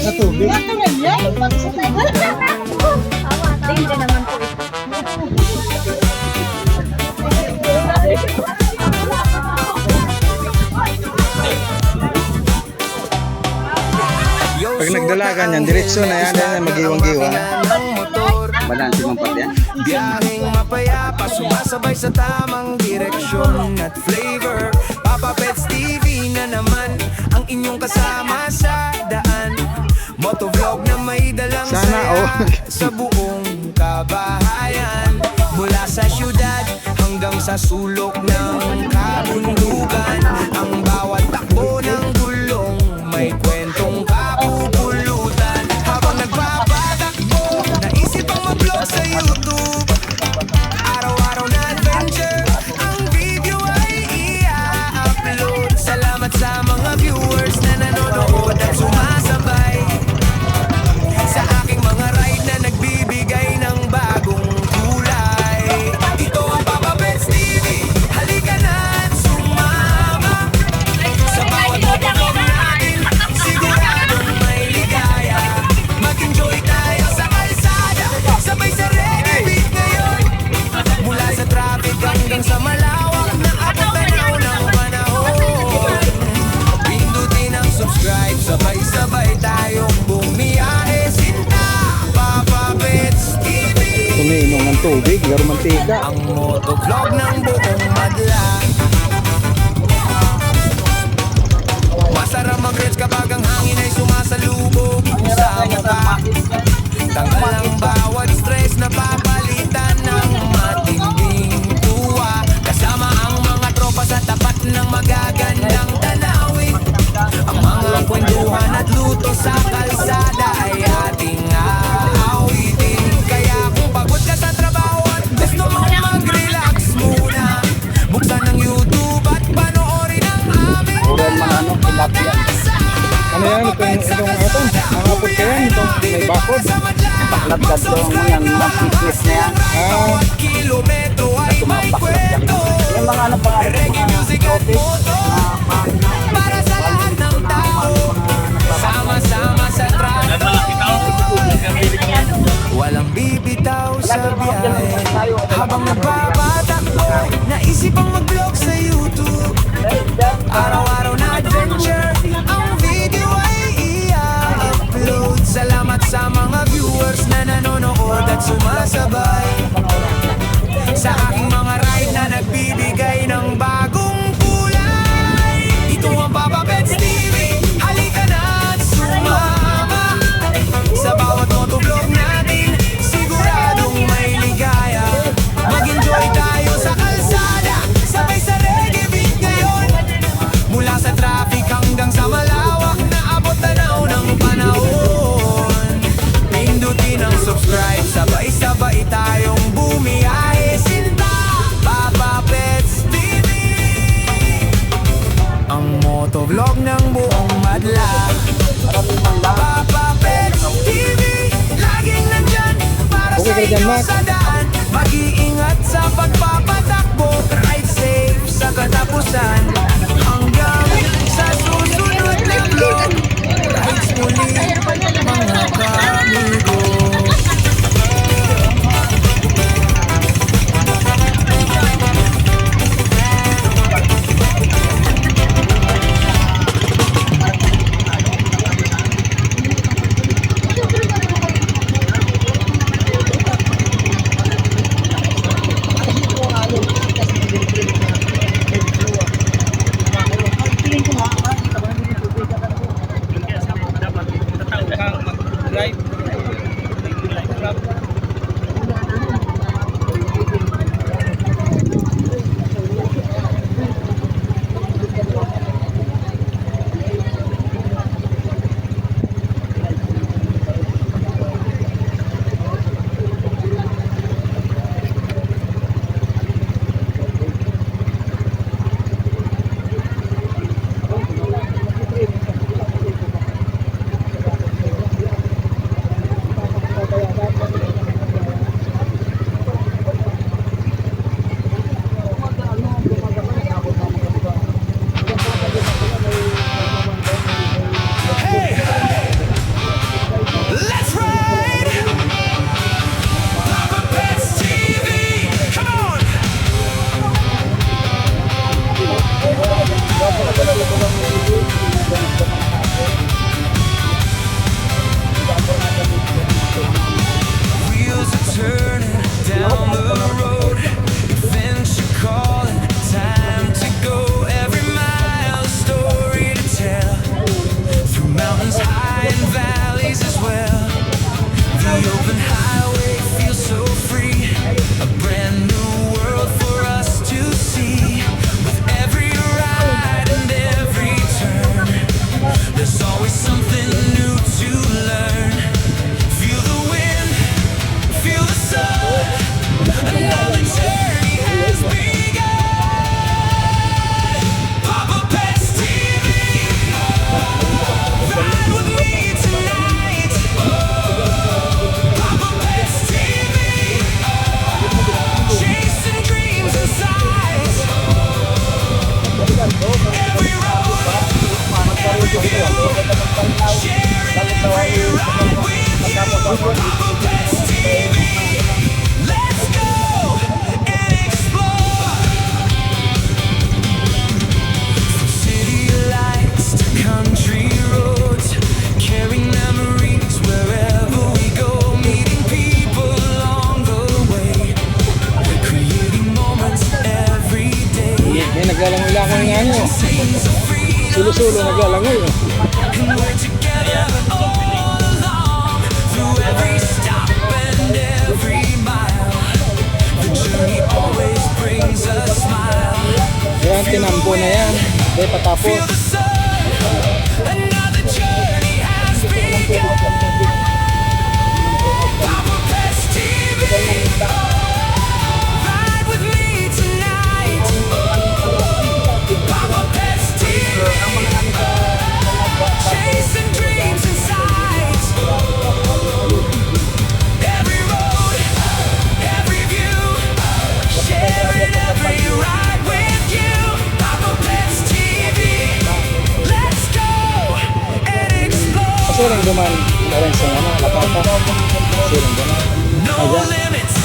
Sa tubig. Hindi naman po. Pag nagdalagan yan, diretso na yan, mag-iwang-iwang. Balansi mong pati yan. Biyaheng mapayapa, sumasabay sa tamang direksyon at flavor. Papa Pets TV na naman ang inyong kasama sa daan. Motovlog na may dalang Sana, saya oh. sa buong kabahayan. Mula sa syudad hanggang sa sulok ng kabundukan. Ang bawat takbo ng gulong may kwentong kapupulutan. Habang nagpapatakbo, naisip ang mag-vlog sa YouTube. Araw-araw na adventure, ang video ay i-upload. Salamat sa mga viewers na nanonood at sumasabay sa aking mga ride na nagbibigay ng bagong kulay. Ito ang Papa Pets TV, halika na at sumama. Sa bawat motovlog natin, siguradong may ligaya. Mag-enjoy tayo sa kalsada, sabay sa reggae beat ngayon. Mula sa traffic hanggang sa malawak na abot-tanaw ng panahon. Pindutin ang subscribe, sabay-sabay tayong bumiyahe. Sinta, Papa Pets TV, Tumiinom ng tubig, garumantika. ang motovlog ng buong madla. Masarap mag-reach kapag ang hangin ay sumasalubog sa mukha. Tanggal ang bawat stress na papalitan ng matinding tuwa. Kasama ang mga tropa sa tapat ng magagandang tanawin. Ang mga kwentuhan at luto sa kalsada ay ating aawitin. Kaya kung pagod ka sa trabaho at gusto mong mag-relax muna, buksan ang YouTube at panoorin ang aming pag-asa. Ano yan? Itong nakapot ka yan? Itong may bakod? Paklagdad doon mo yan, mga fitness na yan. Bawat kilometro ay may kwento. Yung mga ano pangalan, Reggae music at moto, para sa lahat ng tao. Sama-sama sa traffic, walang bibitaw sa biyahe. Habang nagpapatakbo, naisip ang mag-vlog sa YouTube. Araw-araw na adventure, ang video ay i-upload. Salamat sa mga viewers na nanonood at sumasabay sa aking mga ride na nagbibigay ng bagong kulay. Ito ang Papa Pets TV, halika na at sumama. Sa bawat motovlog natin, siguradong may ligaya. Mag-enjoy tayo sa kalsada, sabay sa reggae beat ngayon. Mula sa traffic hanggang sa malawak na abot-tanaw ng panahon. Pindutin ang subscribe, sabay-sabay tayong bumiyahe. Sinta, Papa Pets TV, ang motovlog ng buong madla. Papa Pets TV, laging nandyan para sa Okay ka dyan, inyo Matt? sa daan. Mag-iingat sa pagpapatakbo, ride safe sa katapusan. Hanggang sa susunod na vlog, rides muli mga kamigo. May naglalangoy lang ako ng ano. Sulo-sulo naglalangoy. Oh. We're together all along, through every stop and every mile. The journey always brings a smile. Ayan, tinambo na yan. Dahil patapos. Feel the sun, another journey has begun. Papa Pets TV, ride with me tonight. Papa Pets TV, chasing dreams in sight. Every road, every view, sharing every ride with you. Papa Pets TV, let's go and explore. Kasi rin duman. Parang sa ano, lapata. Kasi rin duman. No limits,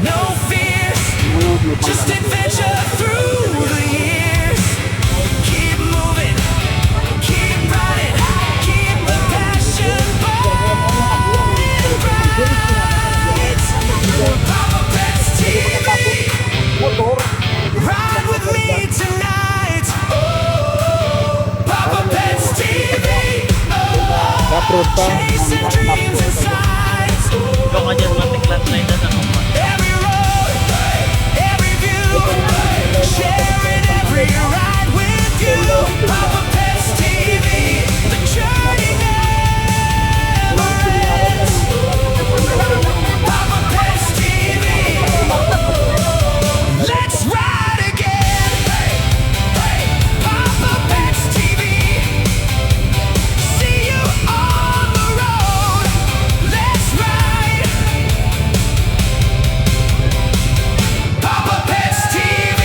no fears, just adventure through the years. Keep moving, keep riding, keep the passion burning bright. Papa Pets TV, ride with me tonight. Papa Pets TV, Rock-road pa. chasing dreams in sight. Every road, every view, sharing every ride with you. Papa Pets TV, the journey never ends. Papa Pets TV, let's ride again. Papa Pets TV, see you on the road. Let's ride. Papa Pets TV.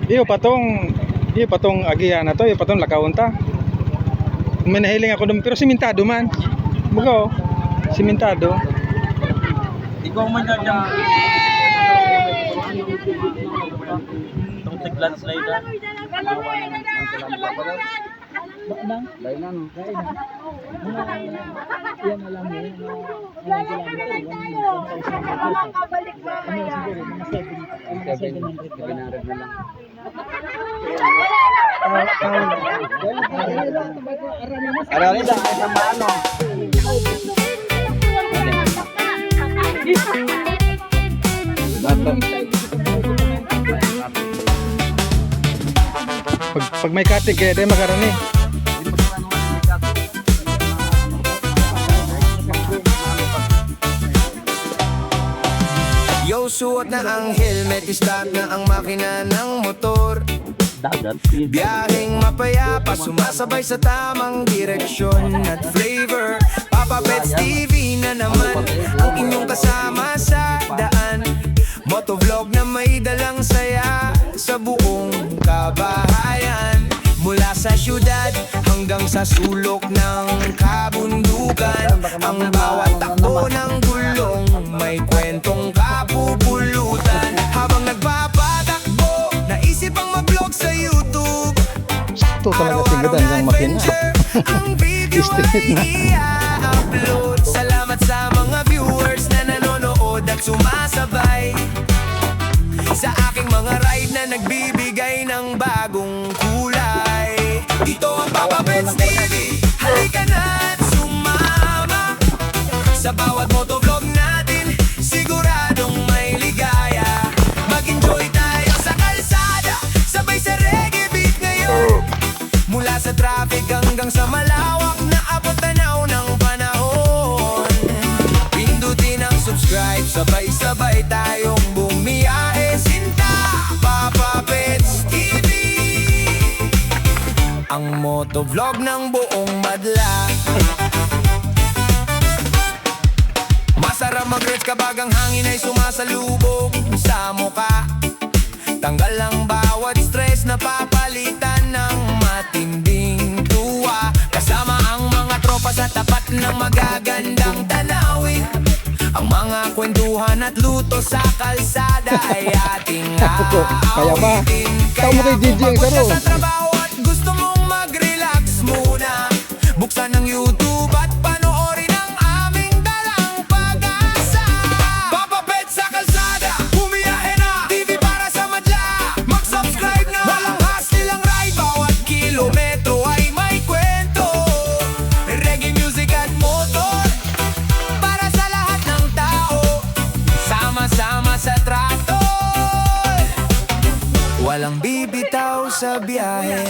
Iyo patong agihan na to, iyo patong lakaunta. May nahiling ako doon, pero simentado man. Bugaw, simentado. Ikaw man dyan. Itong tiglan slide. Bayan na, no? Yan na lang yun. Arali lang, ay sa maano. Pag may katig kaya tayo makarani. Yo, suot na ang helmet, start na ang makina ng motor. Dagat. Biyaheng mapayapa, sumasabay sa tamang direksyon at flavor. Papa Pets TV na naman ang inyong kasama sa daan. Motovlog na may dalang saya sa buong kabahayan. Mula sa syudad hanggang sa sulok ng kabundukan, ang bawat takbo ng gulong may kwentong kapupulutan. Habang nagpapatakbo, naisip ang mag-vlog sa YouTube. Ito talaga tinggadan ng makina. Ang video ay i-upload. Salamat sa mga viewers na nanonood at sumasabay sa aking mga ride na nagbibigay ng bagong kulay. Ito ang Papa Pets TV, halika na at sumama sa bawat motovlog natin, siguradong may ligaya. Mag-enjoy tayo sa kalsada, sabay sa reggae beat ngayon. Mula sa traffic hanggang sa malawak na abot-tanaw ng panahon. Pindutin ang subscribe, sabay-sabay tayong bumiyahe. Sinta, Papa Pets TV. ang motovlog ng buong madla. Masarap mag-reach kapag ang hangin ay sumasalubong sa muka. Tanggal ang bawat stress na papalitan ng matinding tuwa. Kasama ang mga tropa sa tapat ng magagandang tanawin. Ang mga kwentuhan at luto sa kalsada ay ating Kaya ba? aawitin. Tao mo kay Gigi ang kapag saro. sa trabaho at gusto mong mag-relax muna, buksan ang YouTube at panoorin ang aming dalang pag-asa. Papa Pet sa kalsada, bumiyahe na, TV para sa madla. Mag-subscribe na, walang hassle ang ride. Bawat kilometro ay may kwento, reggae music at motor, para sa lahat ng tao, sama-sama sa trato. Walang bibitaw sa biyahe,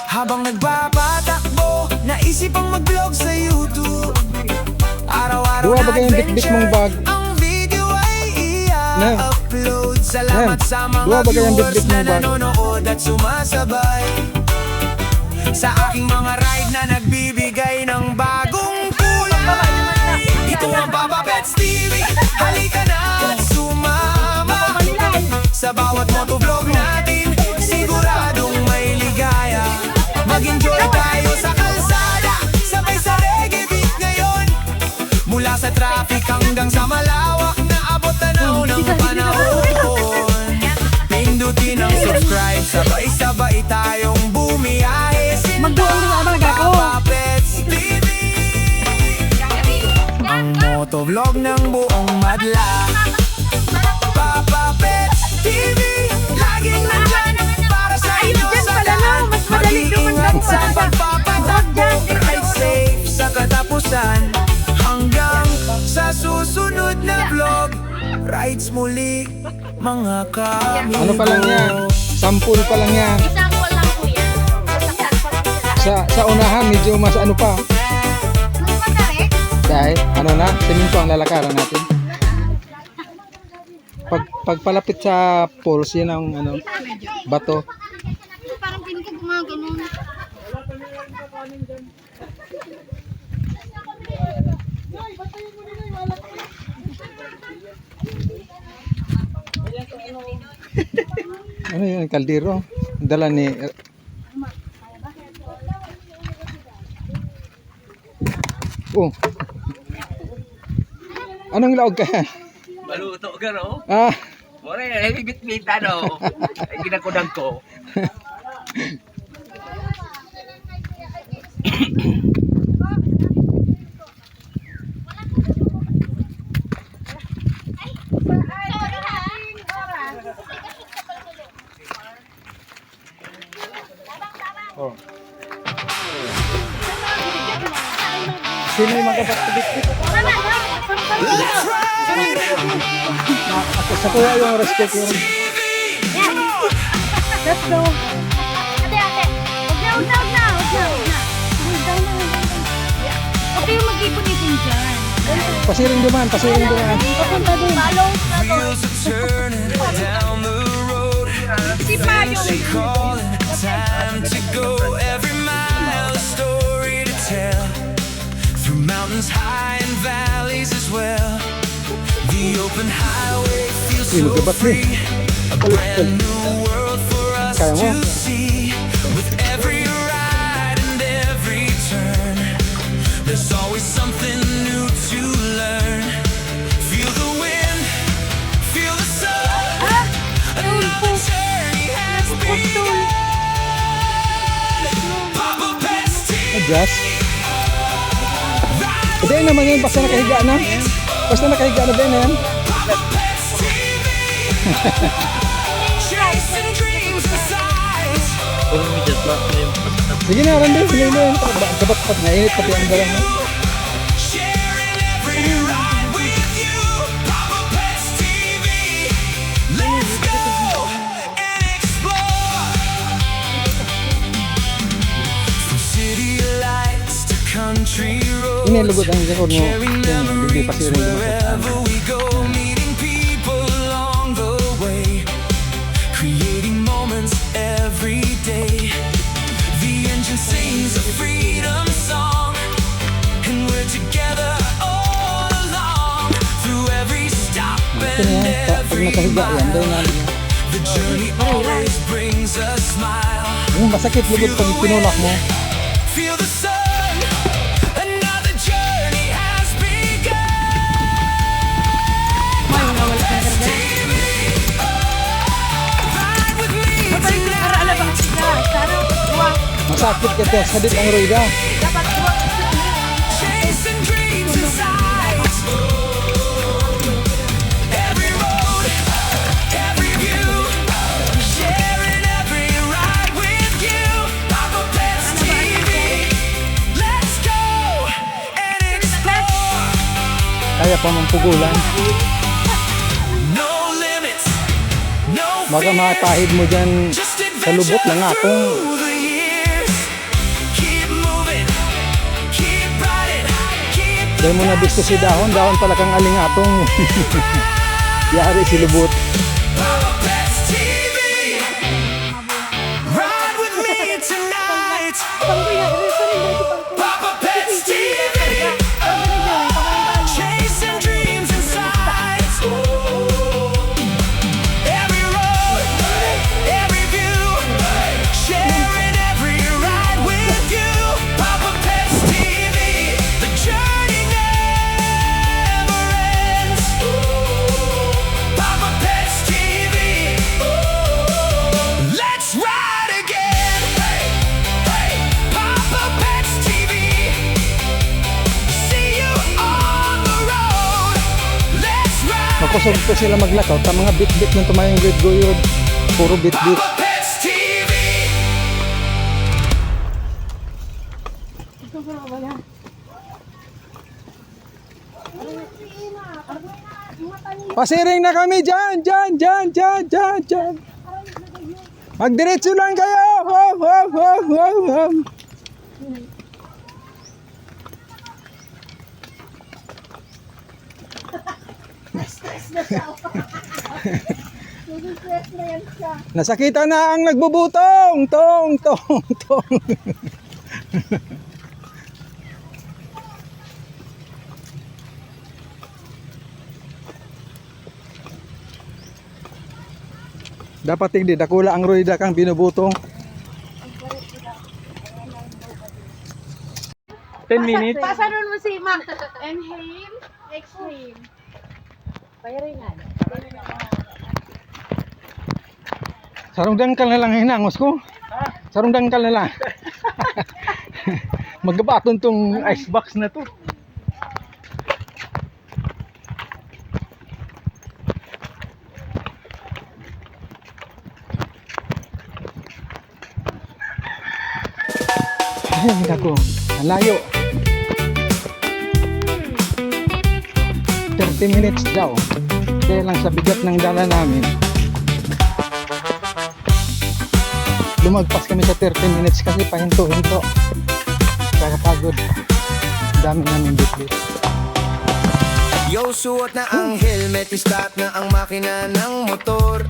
habang nagpapatakbo, naisip ang mag-vlog sa YouTube. Araw-araw Buwa ba na kayong bitbit mong adventure, bag? ang video ay Nem. i-upload. Salamat sa mga Buwa ba kayong viewers bitbit na mong bag? nanonood at sumasabay sa aking mga ride na nagbibigay ng bagong kulay. Ito ang Papa Pets TV, halika na at sumama sa bawat motovlog natin, siguradong may ligaya. Mag-enjoy tayo sa kalsada, sabay sa reggae beat ngayon. Mula sa traffic hanggang sa malawak na abot tanaw ng panahon. Pindutin ang subscribe, sabay-sabay tayong bumiyahe. Papa Pets TV, ang motovlog ng buong madla. Papa Pets TV, laging nandyan para sa inyo sa lahat. Mag-iingat sa pagpapatakbo, ride safe sa katapusan. Hanggang sa susunod na vlog, rides muli mga kamigo. Ano pa lang yan? Sample pa lang yan. Isang wala po yan. Sa unahan, medyo mas ano pa. Dahil, ano na, semento ang lalakaran natin. Pagpalapit sa poles, yun ang ano, bato. Parang pinig ko mga ganun. Ano yun, kaldero. Dala ni... Oh. Anong laog ka yan? Maluto ka, no? Ah, Mora yan, ay bit-bita, no? Ay ginakunan ko. oh. Sino yung magkapagpabit-bit? Sa kuya yung respect yung... Let's go. Ate, ate. Huwag na. Huwag kayong mag-ipon-ipon dyan. Pasiring duman. Papunta doon. Follow. Wheels are turning down the road. Si Mayo. They call it time to go. Every mile a story to tell. Through mountains high and valleys as well. The open highway feels so free. A brand new world for us Kaya mo? to see. With every ride and every turn, there's always something new to learn. Feel the wind, feel the sun. Another journey has begun. Papa Pets TV, Adjust. Hindi naman yun, basta nakahiga na. Basta nakahiga na din yan. Papa Pets TV. Chasing dreams and sights. Sige na, Randy. Sige na yan. Gabat-pat na. Init pati ang dalang mo. Sharing every ride with you. Papa Pets TV. Let's go and explore. From city lights to country roads. Inilugod ang record mo. Carrying Yan, hindi pa memories siring duman. wherever we go, meeting people along the way, creating moments every day. The engine sings pag nakahiga yan, daw na The journey always brings a smile. yung masakit lugod pag pinulak mo. Feel the sun, another journey has begun. TV, ride with me tonight. Masakit kasi sadit ang ruida. Chasing dreams in sight. Every road, every view, sharing every ride with you. Papa Pets TV, let's go and explore. Kaya pa mampugulan. No limits, no Baka fears. makatahid mo dyan Just sa lubok lang adventure akong through the years. Keep moving, keep riding, keep dahil mo na gusto si dahon pala kang alingatong. Yari si lubot. Papa Pets TV. Ride with me tonight. Papa Pets TV. Chasing dreams in sight. Every road, every view, sharing every ride with you. Papa Pets TV. The journey never ends. Papa Pets TV. Let's ride again. Papa Pets TV. See you on the road. Let's ride. Makusog ko sila maglakaw ta mga bit-bit ng tumayong guyod. Puro bit-bit. Papa Pets TV. Pasiring na kami dyan. Magdiretso lang kayo. Wow. Nasakita na ang nagbubutong. Tong. Dapat hindi dakula ang ruida kang binubutong. 10 minutes. Pasanon mo si Mac. Inhale, exhale. Payaringan. Sarong dangkal na lang hinangos ko. Sarong dangkal na lang. Maggabaton tong icebox na to. Ay, nako. Ang layo. 30 minutes daw. Kaya lang sa bigat ng dala namin. Lumagpas kami sa 30 minutes kasi pahinto-hinto. Kakapagod. Dami namin bit-bit. Yo, suot na ang helmet, start na ang makina ng motor.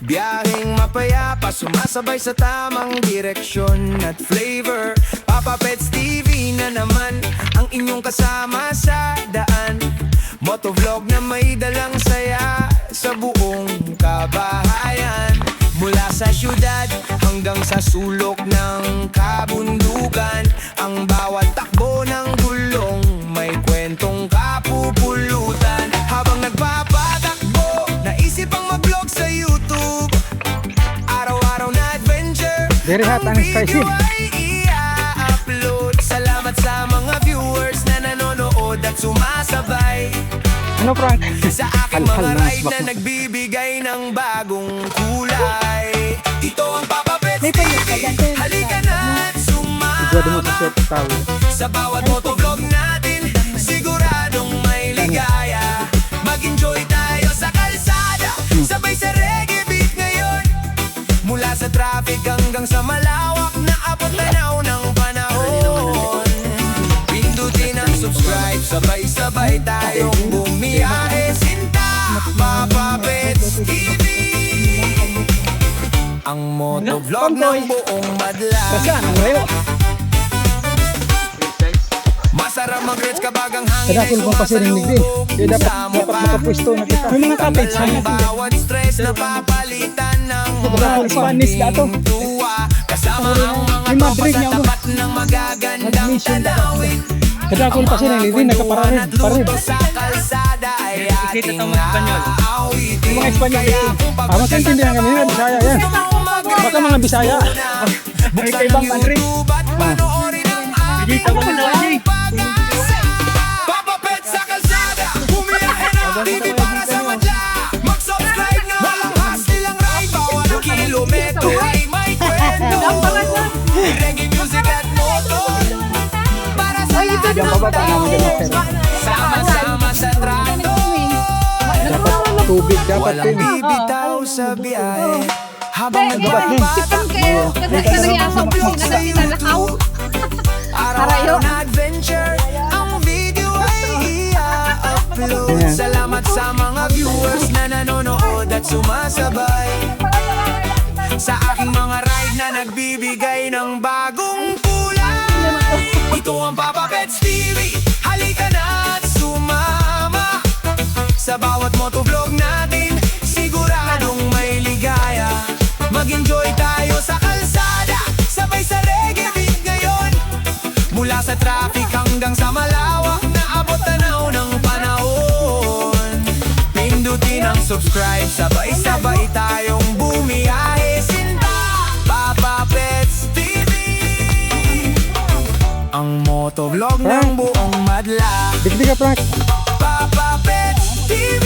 Biyaheng mapayapa, sumasabay sa tamang direksyon at flavor. Papa Pets TV na naman ang inyong kasama sa daan. Motovlog na may dalang saya sa buong kabahayan. Mula sa syudad hanggang sa sulok ng kabundukan, ang bawat takbo ng gulong may kwentong kapupulutan. Habang nagpapatakbo, naisip ang mag-vlog sa YouTube. Araw-araw na adventure, Very hot ang video spicy. ay i-upload. Salamat sa mga viewers na nanonood at sumasabay Ano, Frank? sa aking mga Hal-hal na ride isbak na mo. nagbibigay ng bagong kulay. Ito ang Papa Pets May panyas ka TV. dyan, sir. Halika na at Igwado mo sa sumama short towel. sa bawat motovlog natin. Siguradong may ligaya. Mag-enjoy tayo sa kalsada, sabay sa reggae beat ngayon. Mula sa traffic hanggang sa malawak na abot tanaw ng panahon. Pindutin ang subscribe, sabay-sabay tayong bumiyahe. Sinta, Papa Pets TV. Ang motovlog ng buong madla. Saan ang layo? Mas Masarap mag-reach kapag ang hangin Kada ay kulbang pasirinig din. Kaya dapat makapwesto na kita. May mga kapits. ang bawat stress na papalitan ng Spanish na to. tuwa. Kasama ang mga May tropa Madrid sa niya ako. tapat ng magagandang tanawin. Kada kulbang pasirinig din. Nagkaparid. Sa kalsada ay ating aawitin. Yung mga Espanyol Kaya dito. kung Ah, magkaintindihan kami nga. Bisaya yan. Baka mga Bisaya. May kaibang country. panoorin ang Hindi tama na lang eh. Papa Pet sa kalsada, bumiyahin ang TV para sa madla. Mag-subscribe na walang hassle ang ride. Bawat kilometro ay may kwento. Reggae music at moto para sa lahat Diyan ng pababa namin tao. din. Sama-sama sa trato. Dapat tubig. Dapat Walang din. bibitaw sa biyahe. Habang Sipon kayo. Kasi sa opisina na pinalakaw. araw na adventure, ang video ay i-upload. Ayan. Salamat sa mga viewers na nanonood at sumasabay sa aking mga ride na nagbibigay ng bagong kulay. Ito ang Papa Pets TV, halika na at sumama sa bawat motovlog natin. Siguradong may ligaya. Mag-enjoy tayo sa kalsada, sabay sa reggae beat ngayon. Mula sa traffic hanggang sa malawak na abot tanaw ng panahon. Pindutin ang subscribe, sabay-sabay tayong bumiyahe. Sinta, Papa Pets TV, ang motovlog ng buong madla. Digdig ka, Frank. Papa Pets TV,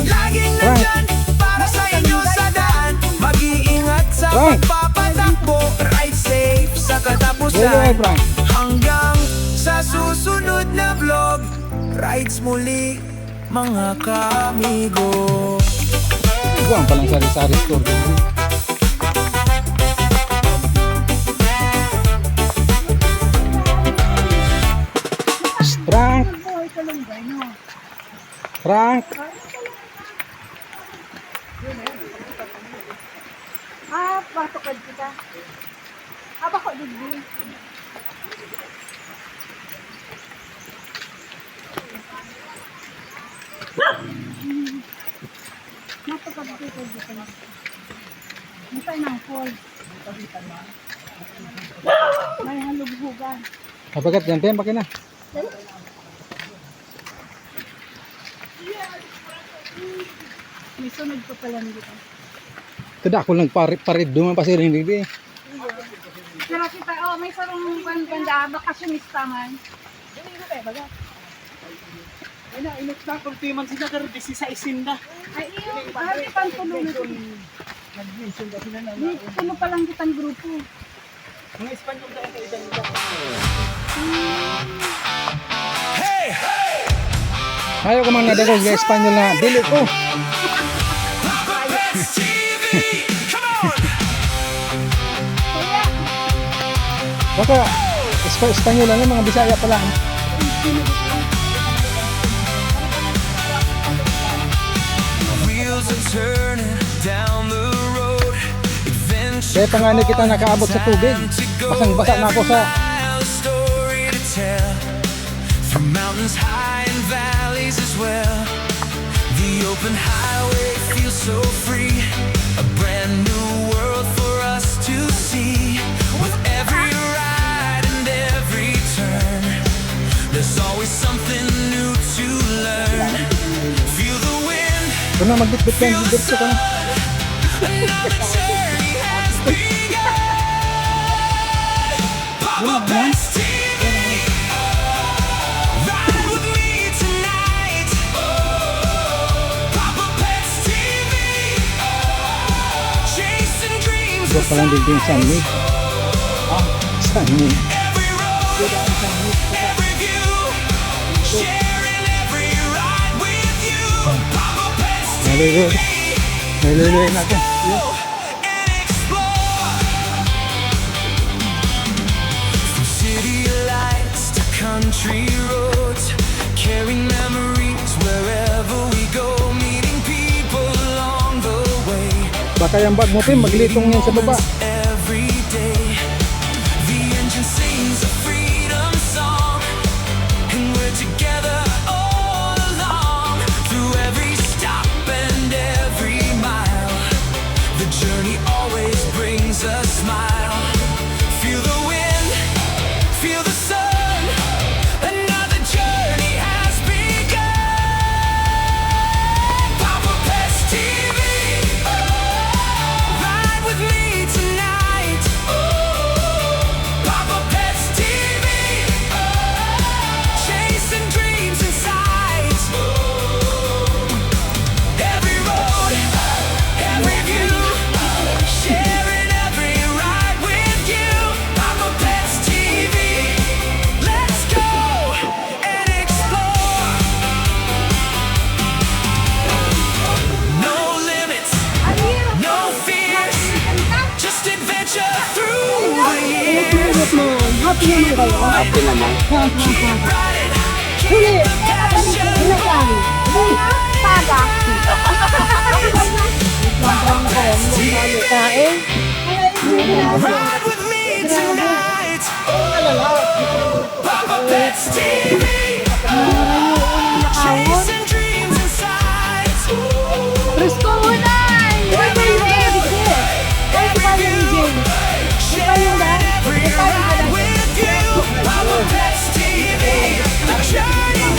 laging nandyan para sa inyo sa daan. Mag-iingat sa Frank. pagpapatakbo, ride safe sa Hello, katapusan. Frank. Hanggang sa susunod na vlog, rides muli mga kaamigo. Ikaw ang palang sari-sari store. Frank! Frank! Patukad kita. Bako digdi. Natukad kita dito. Mutay ng fall. May halughugan. Kapagat yan, Pem, bakit na? May sunod pa pala dito. Kada ako lang parid duman pa si Rindig di. Pero kita, may sarong panda, bakasyonista man. Ina, init na kung timan sila pero disi sa isinda. Ay, iyo, hindi pang tulong ito. Nag-mention ka sila na. Puno pa lang kitang grupo. Mga Espanyol na ito isang ito. Hey! Ayaw ko man nadagog sa Espanyol na dili ko. Papa Pets TV! Come on! Kaya, Baka Espanyol lang mga Bisaya pa lang. Wheels are turning down the road. Kaya panganay kita nakaabot sa tubig. Basang-basa na ako sa story to tell. Through mountains high and valleys as well. The open highway feels so free. A brand new world for us to see. With every ride and every turn, there's always something new to learn. Feel the wind. kung na magbitbit ka, dito ka na. Another journey has begun. Papa Pets TV, ride with me tonight. Papa Pets TV, chasing dreams Ito pa lang din yung sunmid. Sunmid. every road, every view, sharing every ride with you. Papa Pets TV. Naluluwi natin. And explore from city lights to country roads, carrying memories wherever we go, meeting people along the way. Baka yung bag mo, Pem, maglitong yan sa baba. Every day, the engine sings a freedom song, Happy naman kayo. Happy naman. Huli. Huli lang. Paga. Kain. Ride with me tonight. Papa Pets TV. Chasing dreams inside. Presko unay. Share every ride with you. Papa Pets TV. Shining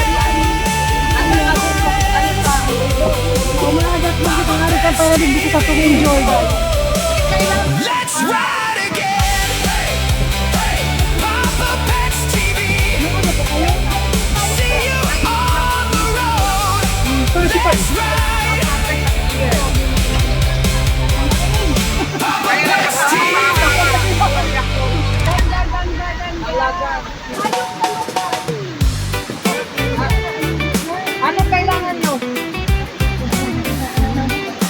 Let's ride again. Papa Pets TV. See you on the road. Let's ride. Papa Pets TV. Ano kailangan nyo?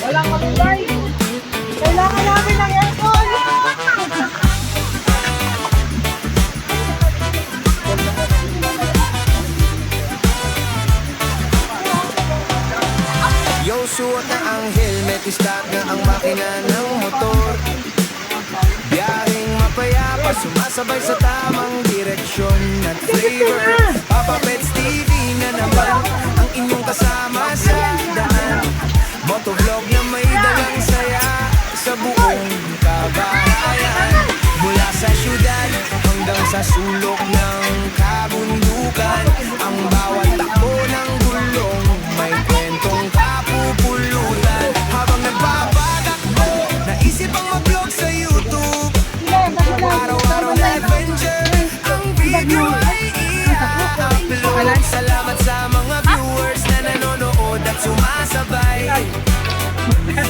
Walang matulay. Kailangan namin ng aircon. Yo, suot na ang helmet, start na ang makina ng motor. Biyaheng mapayapa, sumasabay sa tamang direksyon at flavor. Papa Pets TV na naman ang inyong kasama sa daan. Motovlog na may dalang saya sa buong kabahayan. Mula sa syudad hanggang sa sulok ng kabundukan, ang bawat takbo ng gulong may kwentong kapupulutan. Habang nagpapatakbo, naisip ang mag-vlog sa YouTube. Araw-araw na adventure, ang video ay i-upload. Salamat sa mga viewers na nanonood at sumasabay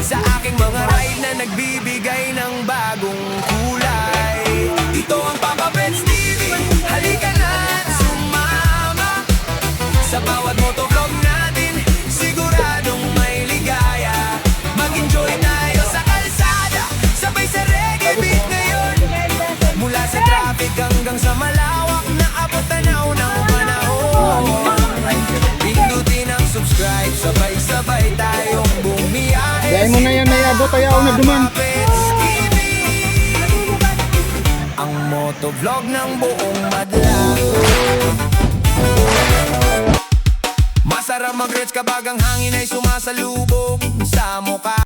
sa aking mga ride na nagbibigay ng bagong kulay. Ito ang Papa Pets TV, halika na at sumama. Sa bawat motovlog natin, siguradong may ligaya. Mag-enjoy tayo sa kalsada, sabay sa reggae beat ngayon. Mula sa traffic hanggang sa malawak na abot-tanaw ng panahon. Pindutin ang subscribe, sabay-sabay tayong bumiyahe. Dahil mo na yan, may abot ayaw na duman. Papa Pets TV, ang motovlog ng buong madla. Masarap mag-reds kapag ang hangin ay sumasalubong sa mukha.